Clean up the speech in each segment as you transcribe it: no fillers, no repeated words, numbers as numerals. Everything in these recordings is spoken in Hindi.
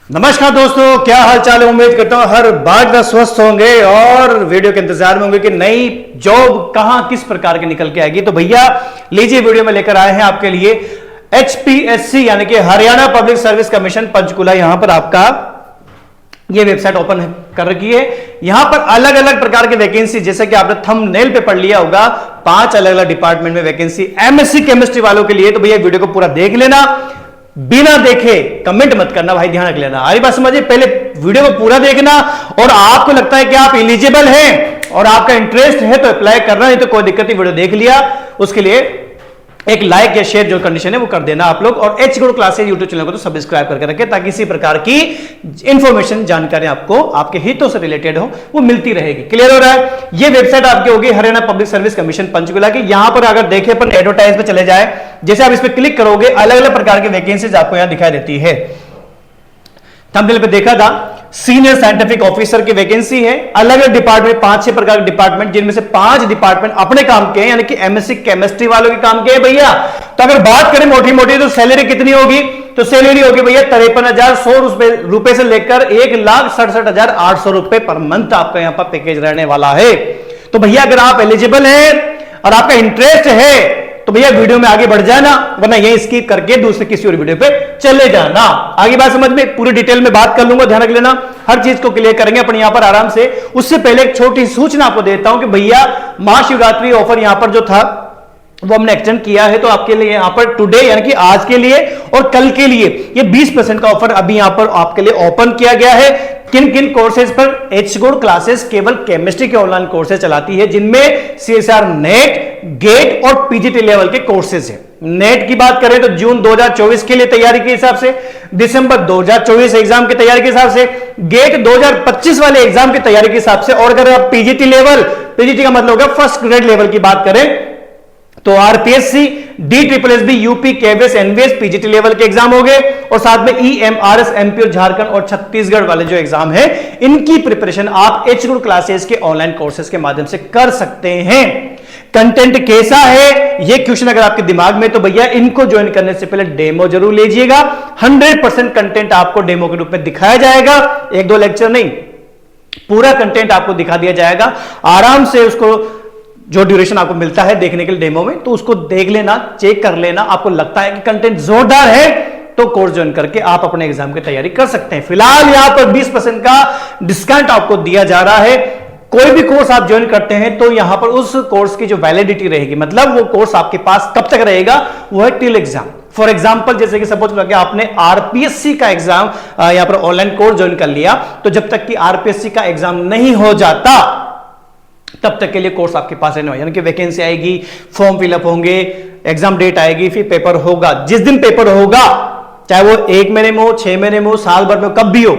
नमस्कार दोस्तों, क्या हाल चाल है। उम्मीद करता हूं हर बार स्वस्थ होंगे और वीडियो के इंतजार में होंगे कि नई जॉब कहां किस प्रकार की निकल के आएगी। तो भैया लीजिए, वीडियो में लेकर आए हैं आपके लिए HPSC यानी कि Haryana public service commission Panchkula. यहां पर आपका ये वेबसाइट ओपन कर रखी है। यहां पर अलग अलग प्रकार की वैकेंसी, जैसे कि आपने थंबनेल पे पढ़ लिया होगा, 5 अलग अलग डिपार्टमेंट में वैकेंसी MSc केमिस्ट्री वालों के लिए। तो भैया वीडियो को पूरा देख लेना, बिना देखे कमेंट मत करना भाई, ध्यान रख लेना। आरी बात समझिए, पहले वीडियो को पूरा देखना और आपको लगता है कि आप एलिजिबल हैं और आपका इंटरेस्ट है तो अप्लाई करना, नहीं तो कोई दिक्कत नहीं। वीडियो देख लिया, उसके लिए एक लाइक या शेयर जो कंडीशन है वो कर देना आप लोग। और H good classes YouTube channel को तो सब्सक्राइब करके रखें ताकि इसी प्रकार की इंफॉर्मेशन, जानकारी आपको आपके हितों से रिलेटेड हो वो मिलती रहेगी। क्लियर हो रहा है। ये वेबसाइट आपकी होगी Haryana public service commission Panchkula की। यहां पर अगर देखें अपन एडवर्टाइज पे चले जाए, जैसे आप इस पर क्लिक करोगे अलग अलग प्रकार की वैकेंसीज आपको यहां दिखाई देती है। थंबनेल पे देखा था, सीनियर साइंटिफिक ऑफिसर की वैकेंसी है। अलग अलग डिपार्टमेंट, 5-6 प्रकार के डिपार्टमेंट, जिनमें से 5 डिपार्टमेंट अपने काम के हैं, यानी कि MSc केमिस्ट्री वालों के काम के हैं भैया। तो अगर बात करें मोटी मोटी तो सैलरी कितनी होगी, तो सैलरी होगी भैया 53,100 रुपए से लेकर 1,67,800 रुपए पर मंथ आपका यहां पर पैकेज रहने वाला है। तो भैया अगर आप एलिजिबल हैं और आपका इंटरेस्ट है तो भैया वीडियो में आगे बढ़ जाना, वरना यही स्किप करके दूसरे किसी और वीडियो पे चले जाना। आगे बात समझ में, पूरी डिटेल में बात कर लूंगा, ध्यान रख लेना। हर चीज को क्लियर करेंगे अपन यहां पर आराम से। उससे पहले एक छोटी सूचना आपको देता हूं कि भैया महाशिवरात्रि ऑफर यहां पर जो था वो हमने एक्सटेंड किया है। तो आपके लिए यहां पर टुडे यानी कि आज के लिए और कल के लिए ये 20% का ऑफर अभी यहां पर आपके लिए ओपन किया गया है। किन किन कोर्सेज पर एच गुड क्लासेस केवल केमिस्ट्री के ऑनलाइन कोर्सेज चलाती है, जिनमें CSR नेट, गेट और PGT लेवल के कोर्सेज है। नेट की बात करें तो जून 2024 के लिए तैयारी के हिसाब से, दिसंबर 2024 एग्जाम की तैयारी के हिसाब से, गेट 2025 वाले एग्जाम की तैयारी के हिसाब से। और अगर आप PGT लेवल, PGT का मतलब होगा फर्स्ट ग्रेड लेवल की बात करें तो RPSC, DSSB, UP, KVS, NVS, PGT level के एग्जाम हो गए। और साथ में EMRS, MP और झारखंड और छत्तीसगढ़ वाले जो एग्जाम है, इनकी प्रिपरेशन आप एच गुड क्लासेस के ऑनलाइन कोर्सेज के माध्यम से कर सकते हैं। कंटेंट कैसा है ये क्वेश्चन अगर आपके दिमाग में, तो भैया इनको ज्वाइन करने से पहले डेमो जरूर लीजिएगा। 100% कंटेंट आपको डेमो के रूप में दिखाया जाएगा, 1-2 लेक्चर नहीं, पूरा कंटेंट आपको दिखा दिया जाएगा। आराम से उसको जो ड्यूरेशन आपको मिलता है देखने के लिए डेमो में, तो उसको देख लेना, चेक कर लेना। आपको लगता है कि कंटेंट जोरदार है तो कोर्स ज्वाइन करके आप अपने एग्जाम की तैयारी कर सकते हैं। फिलहाल यहां पर 20% का डिस्काउंट आपको दिया जा रहा है। कोई भी कोर्स आप ज्वाइन करते हैं तो यहां पर उस कोर्स की जो वैलिडिटी रहेगी, मतलब वो कोर्स आपके पास कब तक रहेगा, वो है टिल एग्जाम। फॉर एग्जाम्पल, जैसे कि सपोज लगे आपने RPSC का एग्जाम यहां पर ऑनलाइन कोर्स ज्वाइन कर लिया, तो जब तक कि RPSC का एग्जाम नहीं हो जाता तब तक के लिए कोर्स आपके पास रहने वाला, यानी कि वैकेंसी आएगी, फॉर्म फिलअप होंगे, एग्जाम डेट आएगी, फिर पेपर होगा। जिस दिन पेपर होगा, चाहे वो 1 महीने में हो, 6 महीने में हो, साल भर में हो, कब भी हो,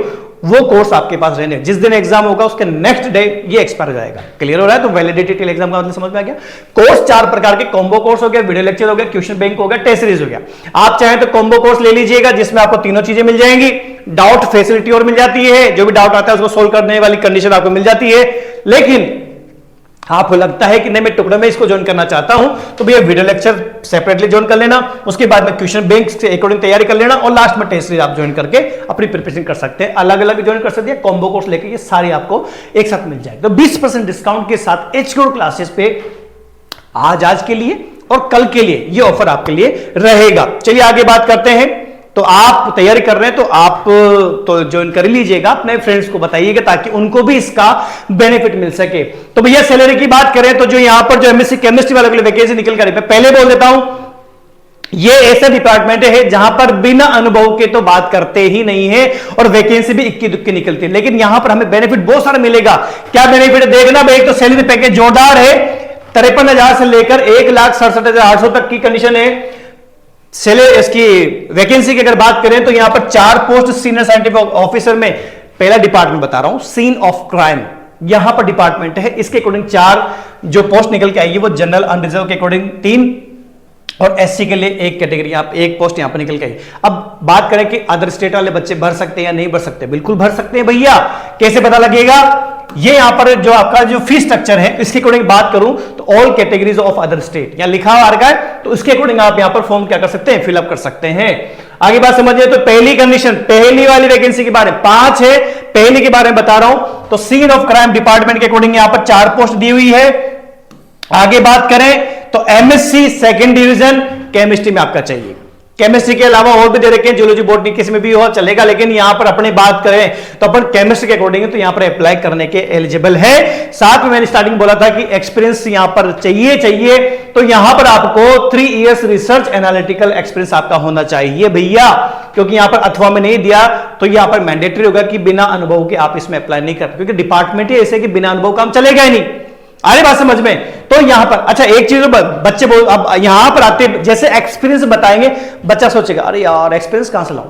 वो कोर्स आपके पास रहने। जिस दिन एग्जाम होगा उसके नेक्स्ट डे ये एक्सपायर हो जाएगा। क्लियर हो रहा है। तो वैलिडिटी टिल एग्जाम का मतलब समझ में आ गया। कोर्स 4 प्रकार के, कॉम्बो कोर्स हो गया, वीडियो लेक्चर हो गया, क्वेश्चन बैंक हो गया, टेस्ट सीरीज हो गया। आप चाहें तो कॉम्बो कोर्स ले लीजिएगा, जिसमें आपको तीनों चीजें मिल जाएंगी। डाउट फैसिलिटी और मिल जाती है, जो भी डाउट आता है उसको सोल्व करने वाली कंडीशन आपको मिल जाती है। लेकिन आपको लगता है कि नहीं मैं टुकड़े में इसको ज्वाइन करना चाहता हूं, तो भैया वीडियो लेक्चर सेपरेटली ज्वाइन कर लेना, उसके बाद में क्वेश्चन बैंक से अकॉर्डिंग तैयारी कर लेना, और लास्ट में टेस्ट सीरीज आप ज्वाइन करके अपनी प्रिपरेशन कर सकते हैं। अलग अलग ज्वाइन कर सकते हैं, कॉम्बो कोर्स लेके ये सारी आपको एक साथ मिल जाएगी। तो 20% डिस्काउंट के साथ एच गुड क्लासेस पे आज के लिए और कल के लिए ये ऑफर आपके लिए रहेगा। चलिए आगे बात करते हैं। तो आप तैयारी कर रहे हैं तो आप तो ज्वाइन कर लीजिएगा, अपने फ्रेंड्स को बताइएगा ताकि उनको भी इसका बेनिफिट मिल सके। तो भैया सैलरी की बात करें तो जो यहां पर जो MSc केमिस्ट्री वालों के लिए वैकेंसी निकल कर, मैं पहले बोल देता हूं, ये ऐसा डिपार्टमेंट है जहां पर बिना अनुभव के तो बात करते ही नहीं है और वैकेंसी भी इक्की दुक्की निकलती है। लेकिन यहां पर हमें बेनिफिट बहुत सारा मिलेगा। क्या बेनिफिट है देखना भाई। एक तो सैलरी पैकेज जोरदार है, 53,000 से लेकर 1,67,800 तक की कंडीशन है। इसकी वैकेंसी की अगर बात करें तो यहां पर 4 पोस्ट सीनियर साइंटिफिक ऑफिसर में, पहला डिपार्टमेंट बता रहा हूं, सीन ऑफ क्राइम, यहां पर डिपार्टमेंट है। इसके अकॉर्डिंग 4 जो पोस्ट निकल के आएगी वो जनरल अनरिजर्व के अकॉर्डिंग 3 और SC के लिए 1 कैटेगरी, आप 1 पोस्ट यहां पर निकल के आई। अब बात करें कि अदर स्टेट वाले बच्चे भर सकते हैं या नहीं भर सकते, बिल्कुल भर सकते हैं भैया। कैसे पता लगेगा, ये यहां पर जो आपका जो फीस स्ट्रक्चर है इसके अकॉर्डिंग बात करूं तो all categories of other state यहां लिखा हुआ आ रहा है, तो उसके अकॉर्डिंग आप यहां पर फॉर्म क्या कर सकते हैं, फिलअप कर सकते हैं। आगे बात समझिए। तो पहली कंडीशन, पहली वाली वैकेंसी के बारे में 5 है, पहली के बारे में बता रहा हूं। तो सीन ऑफ क्राइम डिपार्टमेंट के अकॉर्डिंग यहां पर 4 पोस्ट दी हुई है। आगे बात करें तो एमएससी सेकंड डिवीजन केमिस्ट्री में आपका चाहिए। केमिस्ट्री के अलावा और भी दे रखे हैं, जियोलॉजी बॉटनी किसी में भी हो चलेगा, लेकिन यहां पर अपनी बात करें तो अपन केमिस्ट्री के अकॉर्डिंग है, तो यहां पर अप्लाई करने के एलिजिबल है। साथ में मैंने स्टार्टिंग बोला था कि एक्सपीरियंस यहां पर चाहिए, तो यहां पर आपको 3 इयर्स रिसर्च एनालिटिकल एक्सपीरियंस आपका होना चाहिए भैया, क्योंकि यहां पर अथवा में नहीं दिया तो यहां पर मैंडेटरी होगा कि बिना अनुभव के आप इसमें अप्लाई नहीं कर, क्योंकि डिपार्टमेंट ही ऐसे कि बिना अनुभव काम चलेगा ही नहीं। अरे बात समझ में। तो यहां पर अच्छा एक चीज बच्चे बोल, अब यहां पर आते जैसे एक्सपीरियंस बताएंगे, बच्चा सोचेगा अरे यार एक्सपीरियंस कहां से लाऊं,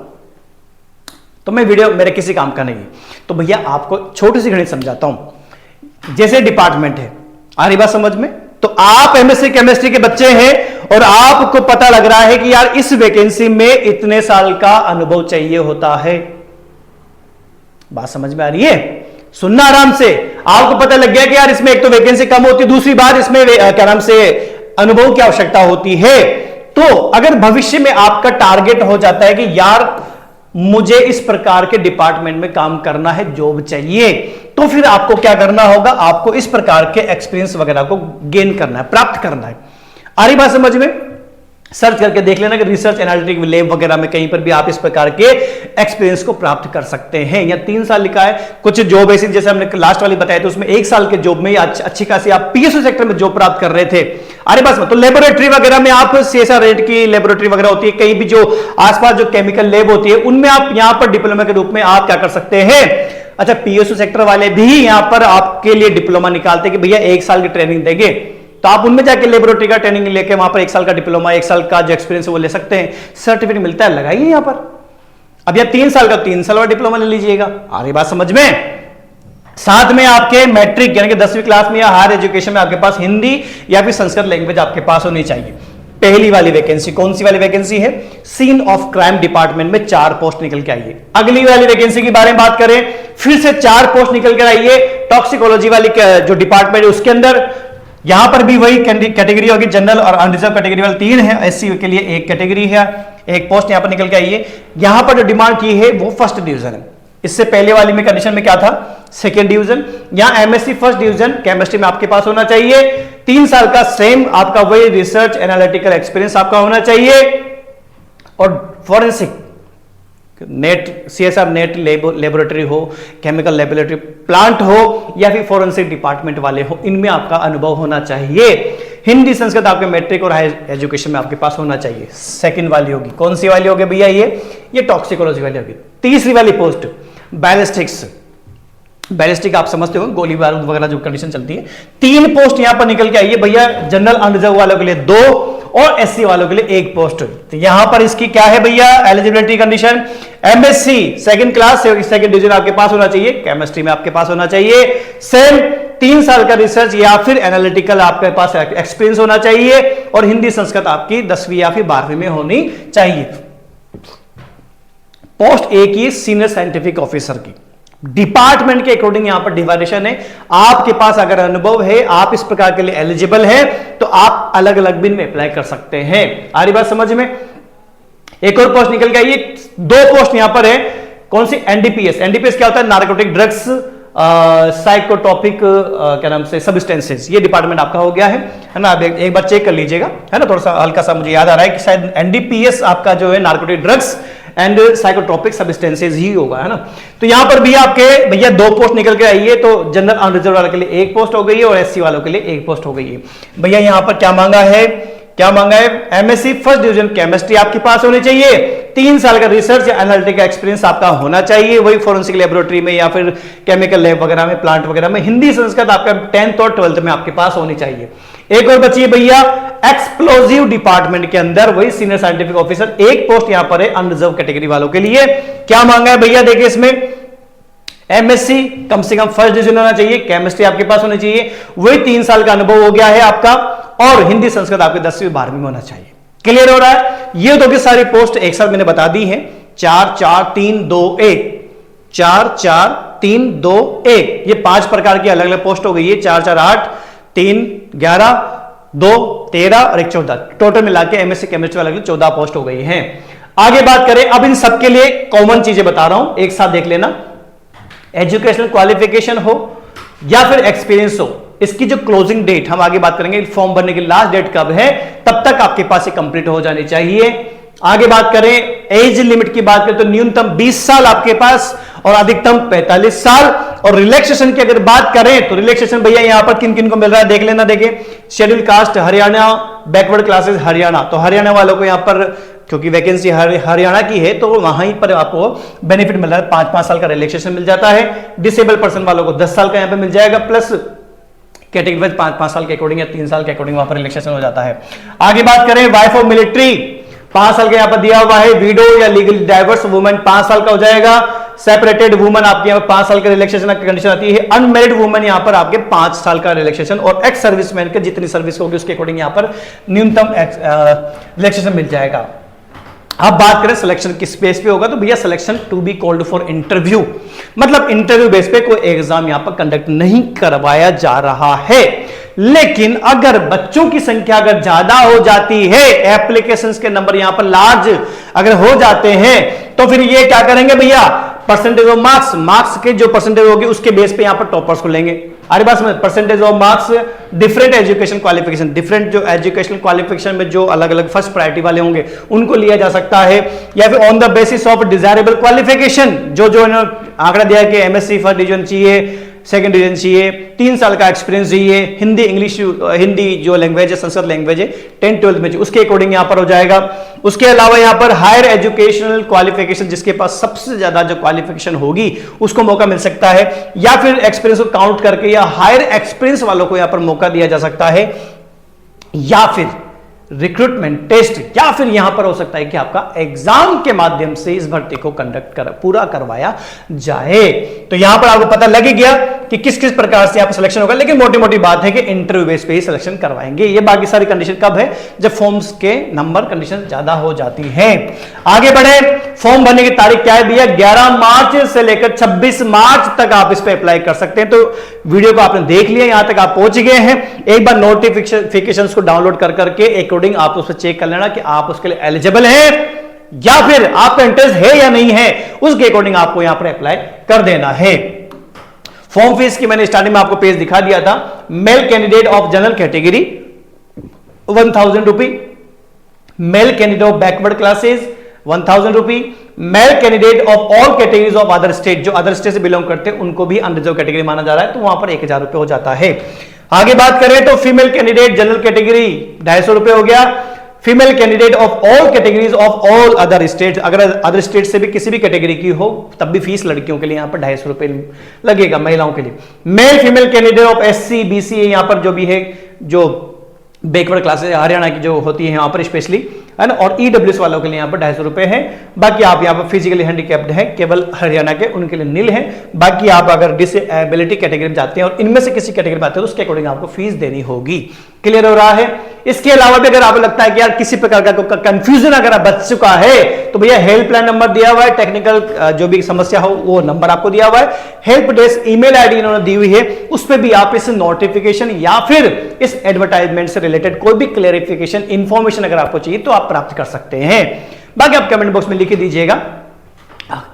तो मैं वीडियो मेरे किसी काम का नहीं है। तो भैया आपको छोटी सी गणित समझाता हूं। जैसे डिपार्टमेंट है, आ रही बात समझ में, तो आप एमएससी केमिस्ट्री के बच्चे हैं और आपको पता लग रहा है कि यार इस वैकेंसी में इतने साल का अनुभव चाहिए होता है। बात समझ में आ रही है? सुनना आराम से। आपको पता लग गया कि यार इसमें एक तो वैकेंसी कम होती है, दूसरी बात इसमें क्या नाम से अनुभव की आवश्यकता होती है। तो अगर भविष्य में आपका टारगेट हो जाता है कि यार मुझे इस प्रकार के डिपार्टमेंट में काम करना है, जॉब चाहिए, तो फिर आपको क्या करना होगा, आपको इस प्रकार के एक्सपीरियंस वगैरह को गेन करना है, प्राप्त करना है। आ रही बात समझ में? सर्च करके देख लेना कि रिसर्च एनालिटिक लैब वगैरह में कहीं पर भी आप इस प्रकार के एक्सपीरियंस को प्राप्त कर सकते हैं। या 3 साल लिखा है, कुछ जॉब ऐसी जैसे हमने लास्ट वाली बताया तो उसमें 1 साल के जॉब में अच्छी खासी आप पीएसयू सेक्टर में जॉब प्राप्त कर रहे थे। अरे बस, तो लेबोरेटरी वगैरह में आप सीएसआर रेट की लेबोरेटरी वगैरह होती है, कहीं भी जो आसपास जो केमिकल लैब होती है उनमें आप यहां पर डिप्लोमा के रूप में आप क्या कर सकते हैं। अच्छा, पीएसयू सेक्टर वाले भी यहां पर आपके लिए डिप्लोमा निकालते हैं कि भैया 1 साल की ट्रेनिंग देंगे, तो आप उनमें जाके लेबोरेटरी का ट्रेनिंग लेके वहां पर 1 साल का डिप्लोमा, 1 साल का जो एक्सपीरियंस है वो ले सकते हैं, सर्टिफिकेट मिलता है, लगाइए यहां पर। अब यह 3 साल का 3 साल वाला डिप्लोमा ले लीजिएगा। आ रही बात समझ में? साथ में आपके मैट्रिक यानी कि 10वीं क्लास में या हायर एजुकेशन में आपके पास हिंदी या फिर संस्कृत लैंग्वेज आपके पास होनी चाहिए। पहली वाली वैकेंसी कौन सी वाली वैकेंसी है? सीन ऑफ क्राइम डिपार्टमेंट में 4 पोस्ट निकल के आई है। अगली वाली वैकेंसी के बारे में बात करें, फिर से 4 पोस्ट निकल कर आई है टॉक्सिकोलॉजी वाली जो डिपार्टमेंट है उसके अंदर। यहां पर भी वही कैटेगरी होगी, जनरल और अनरिजर्व कैटेगरी वाले 3 है, एससी के लिए 1 कैटेगरी है, 1 पोस्ट यहां पर निकल के आई है। यहां पर जो डिमांड की है वो फर्स्ट डिवीजन है। इससे पहले वाली में कंडीशन में क्या था? Second division. यहां एमएससी फर्स्ट डिवीजन केमिस्ट्री में आपके पास होना चाहिए, 3 साल का सेम आपका वही रिसर्च एनालिटिकल एक्सपीरियंस आपका होना चाहिए, और forensic net CSR net laboratory हो, केमिकल लेबोरेटरी प्लांट हो या फिर फॉरेंसिक डिपार्टमेंट वाले हो, इनमें आपका अनुभव होना चाहिए। हिंदी संस्कृत आपके मैट्रिक और हायर एजुकेशन में आपके पास होना चाहिए। सेकंड वाली होगी, कौन सी वाली होगी भैया? ये टॉक्सिकोलॉजी वाली होगी। तीसरी वाली पोस्ट बैलिस्टिक्स। बैलिस्टिक आप समझते हो, गोली बारूद वगैरह जो कंडीशन चलती है। 3 पोस्ट यहां पर निकल के आई है भैया, जनरल अनरिजर्व वालों के लिए 2 और एससी वालों के लिए 1 पोस्ट। तो यहां पर इसकी क्या है भैया eligibility condition? MSc second class second division आपके पास होना चाहिए, केमिस्ट्री में आपके पास होना चाहिए, सेम 3 साल का रिसर्च या फिर एनालिटिकल आपके पास एक्सपीरियंस होना चाहिए, और हिंदी संस्कृत आपकी 10वीं या फिर 12वीं में होनी चाहिए। पोस्ट एक ही सीनियर साइंटिफिक ऑफिसर की। डिपार्टमेंट के अकॉर्डिंग यहां पर डिवाइडेशन है। आपके पास अगर अनुभव है, आप इस प्रकार के लिए एलिजिबल है, तो आप अलग अलग बिन में अप्लाई कर सकते हैं। आ रही बात समझ में? एक और पोस्ट निकल के आई, 2 पोस्ट यहां पर है। कौन सी? एनडीपीएस। एनडीपीएस क्या होता है? नार्कोटिक ड्रग्स साइकोटॉपिक क्या नाम से सब्सटेंसेस। ये डिपार्टमेंट आपका हो गया है ना? एक बार चेक कर लीजिएगा, है ना? थोड़ा सा हल्का सा मुझे याद आ रहा है कि शायद एनडीपीएस आपका जो है narcotic drugs and psychotropic substances ही होगा, है ना? तो यहां पर भी आपके भैया 2 पोस्ट निकल के आई है, तो जनरल अनरिजर्व वालों के लिए 1 पोस्ट हो गई है और एससी वालों के लिए 1 पोस्ट हो गई है। भैया यहां पर क्या मांगा है? एमएससी फर्स्ट डिवीजन केमिस्ट्री आपके पास होनी चाहिए, 3 साल का रिसर्च या एनालिटिकल एक्सपीरियंस आपका होना चाहिए, वही फॉरेंसिक लेबोरेटरी में या फिर केमिकल लैब वगैरह में, प्लांट वगैरह में। हिंदी संस्कृत आपका 10th और 12th में आपके पास होनी चाहिए। एक और बची है भैया एक्सप्लोजिव डिपार्टमेंट के अंदर, वही सीनियर साइंटिफिक ऑफिसर, 1 पोस्ट यहां पर है अनरिजर्व कैटेगरी वालों के लिए। क्या मांगा है भैया? देखिए इसमें एमएससी कम से कम फर्स्ट डिवीजन होना चाहिए, केमिस्ट्री आपके पास होनी चाहिए, वही 3 साल का अनुभव हो गया है आपका, और हिंदी संस्कृत आपके 10वीं 12वीं में होना चाहिए। क्लियर हो रहा है? ये तो सारी पोस्ट एक साथ मैंने बता दी है। 4 4 3 2 1 4 4 3 2 1 ये 5 प्रकार की अलग अलग पोस्ट हो गई है। 4 4 8 3 11 2 13 और 1 14, टोटल मिला के एमएससी केमिस्ट्री वाले 14 पोस्ट हो गई हैं। आगे बात करें, अब इन सबके लिए कॉमन चीजें बता रहा हूं, एक साथ देख लेना। एजुकेशनल क्वालिफिकेशन हो या फिर एक्सपीरियंस हो, इसकी जो क्लोजिंग डेट हम आगे बात करेंगे, फॉर्म भरने की लास्ट डेट कब है, तब तक आपके पास ये कंप्लीट हो जानी चाहिए। आगे बात करें एज लिमिट की बात करें तो न्यूनतम 20 साल आपके पास और अधिकतम 45 साल। और रिलैक्सेशन की अगर बात करें तो रिलैक्सेशन भैया यहां पर किन किन को मिल रहा है देख लेना। देखिए, schedule caste Haryana, backward classes Haryana, तो हरियाणा वालों को यहां पर क्योंकि वैकेंसी हरियाणा की है तो वहीं पर आपको बेनिफिट मिल रहा है, 5-5 साल का रिलैक्सेशन मिल जाता है। डिसेबल पर्सन वालों को 10 साल का यहां पर मिल जाएगा, प्लस कैटेगरी वाइज 5-5 साल के अकॉर्डिंग या 3 साल के अकॉर्डिंग वहां पर रिलैक्सेशन हो जाता है। आगे बात करें वाइफ ऑफ मिलिट्री, 5 साल का यहां पर दिया हुआ है। विडो या लीगल डाइवर्स वुमेन 5 साल का हो जाएगा। सेपरेटेड वुमेन आपके यहां पर 5 साल का रिलैक्सेशन की कंडीशन आती है। अनमैरिड वुमेन यहां पर आपके 5 साल का रिलैक्सेशन, और एक्स सर्विसमैन के जितनी सर्विस होगी उसके अकॉर्डिंग यहां पर न्यूनतम रिलैक्सेशन मिल जाएगा। अब बात करें सिलेक्शन किस बेस पे होगा, तो भैया selection to be called for interview, मतलब इंटरव्यू बेस पे कोई एग्जाम यहां पर कंडक्ट नहीं करवाया जा रहा है। लेकिन अगर बच्चों की संख्या अगर ज्यादा हो जाती है, एप्लीकेशंस के नंबर यहां पर लार्ज अगर हो जाते हैं, तो फिर ये क्या करेंगे भैया, परसेंटेज ऑफ मार्क्स के जो परसेंटेज होगी उसके बेस पे यहां पर टॉपर्स को लेंगे। अरे बस में percentage of marks, different education qualification, different जो एजुकेशनल क्वालिफिकेशन में जो अलग अलग फर्स्ट प्रायोरिटी वाले होंगे उनको लिया जा सकता है, या फिर on the basis of desirable qualification, जो जो आंकड़ा दिया है कि एमएससी फर्स्ट डिवीजन चाहिए, सेकंड डिवीजन चाहिए, 3 साल का एक्सपीरियंस चाहिए, हिंदी इंग्लिश हिंदी जो लैंग्वेज है संस्कृत लैंग्वेज है 10-12 में, उसके अकॉर्डिंग यहां पर हो जाएगा। उसके अलावा यहां पर हायर एजुकेशनल क्वालिफिकेशन, जिसके पास सबसे ज्यादा जो क्वालिफिकेशन होगी उसको मौका मिल सकता है, या फिर एक्सपीरियंस को काउंट करके या हायर एक्सपीरियंस वालों को यहां पर मौका दिया जा सकता है, या फिर रिक्रूटमेंट टेस्ट, या फिर यहां पर हो सकता है कि आपका एग्जाम के माध्यम से इस भर्ती को पूरा करवाया जाए। तो यहां पर आपको पता लग ही गया कि किस किस प्रकार से आपका सिलेक्शन होगा, लेकिन मोटी मोटी बात है कि इंटरव्यू बेस पे ही सिलेक्शन करवाएंगे। ये बाकी सारी कंडीशन कब है, जब फॉर्म्स के नंबर कंडीशन ज्यादा हो जाती है। आगे बढ़े, फॉर्म भरने की तारीख क्या है भैया, 11 मार्च से लेकर 26 मार्च तक आप इस पर अप्लाई कर सकते हैं। तो वीडियो को आपने देख लिया, यहां तक आप पहुंच गए हैं, एक बार नोटिफिकेशन को डाउनलोड कर करके अकॉर्डिंग आप उस पर चेक कर लेना कि आप उसके लिए एलिजिबल हैं या फिर आपका इंटरेस्ट है या नहीं है, उसके अकॉर्डिंग आपको यहां पर अप्लाई कर देना है। फॉर्म फीस की मैंने स्टार्टिंग में आपको पेज दिखा दिया था। Male candidate of general category 1000 rupee, male candidate of backward classes 1000 rupee, male candidate of all categories of other state, जो अदर स्टेट से बिलोंग करते हैं उनको भी अनरिजर्व कैटेगरी माना जा रहा है, तो वहां पर 1000 रुपए हो जाता है। आगे बात करें तो फीमेल कैंडिडेट जनरल कैटेगरी 250 रुपए हो गया। Female candidate of all categories of all other state, अगर अदर स्टेट से भी किसी भी कैटेगरी की हो तब भी फीस लड़कियों के लिए यहां पर 250 रुपए लगेगा महिलाओं के लिए। Male female candidate of SC BC यहां पर जो भी है, जो बैकवर्ड क्लासेस हरियाणा की जो होती है यहां पर स्पेशली, है ना, और ईडब्ल्यूएस वालों के लिए यहां पर 250 रुपए है। बाकी आप यहां पर फिजिकली हैंडीकैप्ड है केवल हरियाणा के, उनके लिए नील है। बाकी आप अगर डिसेबिलिटी कैटेगरी में जाते हैं और इनमें से किसी कैटेगरी में आते हैं तो उसके अकॉर्डिंग आपको फीस देनी होगी। क्लियर हो रहा है। इसके अलावा भी अगर आपको लगता है कि यार किसी प्रकार का कंफ्यूजन अगर बच चुका है तो भैया हेल्पलाइन नंबर दिया हुआ है, टेक्निकल जो भी समस्या हो वो नंबर आपको दिया हुआ है। हेल्प डेस्क ईमेल आईडी इन्होंने दी हुई है, उस पर भी आप इस नोटिफिकेशन या फिर इस एडवर्टाइजमेंट से रिलेटेड कोई भी क्लेरिफिकेशन इंफॉर्मेशन अगर आपको चाहिए तो आप प्राप्त कर सकते हैं। बाकी आप कमेंट बॉक्स में लिख दीजिएगा,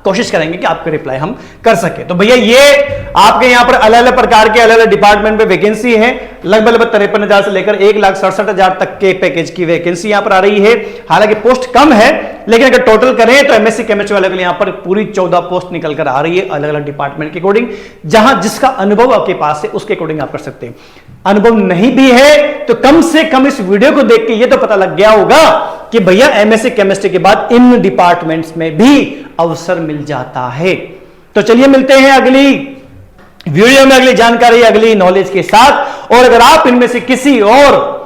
कोशिश करेंगे कि आपके रिप्लाई हम कर सके। तो भैया ये आपके यहां पर अलग अलग प्रकार के अलग अलग डिपार्टमेंट में वैकेंसी है, लगभग 53,000 से लेकर 1,67,000 तक के पैकेज की वैकेंसी यहां पर आ रही है। हालांकि पोस्ट कम है, लेकिन अगर टोटल करें तो एमएससी केमिस्ट्री वाले के लिए यहां पर पूरी 14 पोस्ट निकल कर आ रही है अलग अलग डिपार्टमेंट के अकॉर्डिंग। जहां जिसका अनुभव आपके पास है उसके अकॉर्डिंग आप कर सकते हैं। अनुभव नहीं भी है तो कम से कम इस वीडियो को देख के ये तो पता लग गया होगा कि भैया एमएससी केमिस्ट्री के बाद इन डिपार्टमेंट्स में भी अवसर मिल जाता है। तो चलिए मिलते हैं अगली वीडियो में अगली जानकारी अगली नॉलेज के साथ। और अगर आप इनमें से किसी और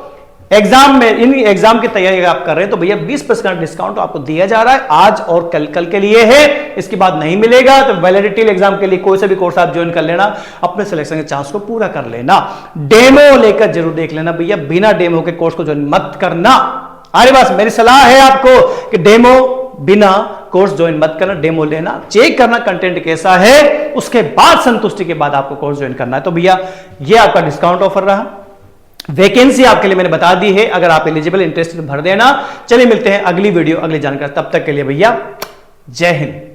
एग्जाम में इन एग्जाम की तैयारी आप कर रहे हैं तो भैया 20% डिस्काउंट आपको दिया जा रहा है आज और कल के लिए है, इसके बाद नहीं मिलेगा। तो वैलिडिटी एग्जाम के लिए कोई सा भी कोर्स आप ज्वाइन कर लेना, अपने सिलेक्शन के चांस को पूरा कर लेना। डेमो लेकर जरूर देख लेना भैया, बिना डेमो के कोर्स को ज्वाइन मत करना। अरे बस मेरी सलाह है आपको कि डेमो बिना कोर्स ज्वाइन मत करना, डेमो लेना, चेक करना कंटेंट कैसा है, उसके बाद संतुष्टि के बाद आपको कोर्स ज्वाइन करना है। तो भैया ये आपका डिस्काउंट ऑफर रहा। वैकेंसी आपके लिए मैंने बता दी है, अगर आप एलिजिबल इंटरेस्टेड भर देना। चलिए मिलते हैं अगली वीडियो अगली जानकारी, तब तक के लिए भैया जय हिंद।